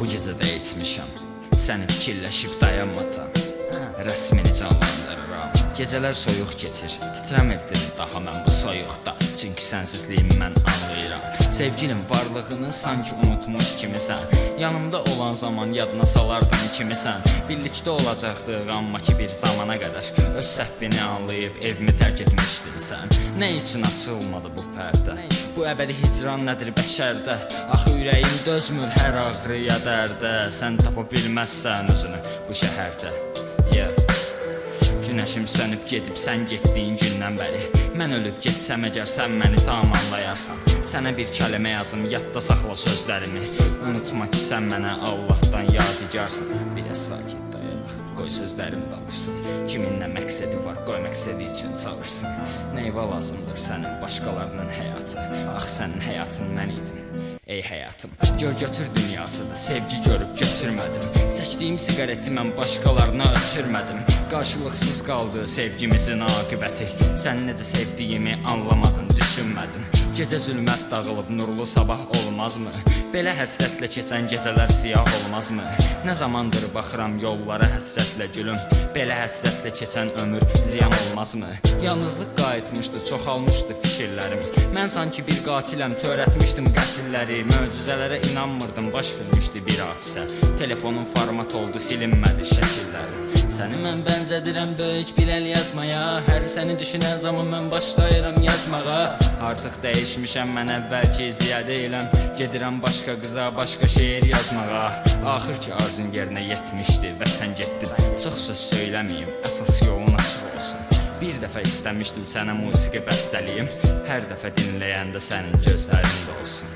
Bu gecə də etmişəm səni fikirləşib dayanmadan, rəsmini canlandırıram. Gecələr soyuq keçir, titrəmirdim daha mən bu soyuqda, çünki sənsizliyimi mən anlayıram. Sevgilim varlığını sanki unutmuş kimisən, yanımda olan zaman yadına salardın kimisən. Birlikdə olacaqdıq amma ki bir zamana qədər öz səhvini anlayıb evimi tərk etmişdin sən. Nə üçün açılmadı bu pərdə? Bu əbədi hicran nədir bəşərdə? Axı ürəyim dözmür hər ağrıya dərdə. Sən tapa bilməzsən özünü bu şəhərdə. Günəşim sönüb gedib sən getdiyin gündən bəri. Mən ölüb getsəm əgər sən məni tam anlayarsan. Sənə bir kəlmə yazım, yadda saxla sözlərimi. Unutma ki sən mənə Allahdan yadigarsın. Biraz sakit dayanaq, qoy sözlərim danışsın. Kimin nə məqsədi var, qoy məqsədi üçün çağırsın. Neyvə lazımdır sənin başqalarının həyatı. Ax sənin həyatın mən idim. Ey həyatım, gör götür dünyasıdır, sevgi görüb götürmədim. Çəkdiyim siqareti mən başqalarına ötürmədim. Qarşılıqsız qaldı sevgimizin aqibəti. Sən necə sevdiyimi anlamadın, düşünmədin. Gecə zülmət dağılıb nurlu sabah olmazmı? Belə həsrətlə keçən gecələr siyah olmazmı? Nə zamandır baxıram yollara həsrətlə gülüm. Belə həsrətlə keçən ömür ziyan olmazmı? Yalnızlıq qayıtmışdı, çoxalmışdı fikirlərim. Mən sanki bir qatiləm, törətmişdim qətilləri. Möcüzələrə inanmırdım, baş vermişdi bir hadisə. Telefonun format oldu, silinmədi şəkilləri. Səni mən bənzədirəm böyük bir əl yazmaya. Hər səni düşünən zaman mən başlayıram yazmağa. Artıq dəyişmişəm mən əvvəlki ziyadə eləm. Gedirəm başqa qıza, başqa şeir yazmağa. Axır ki arzun yerinə yetmişdi və sən getdin. Çox söz söyləməyim, əsas yolun açıq olsun. Bir dəfə istəmişdim sənə musiqi bəstəliyim. Hər dəfə dinləyəndə sənin gözlərində olsun.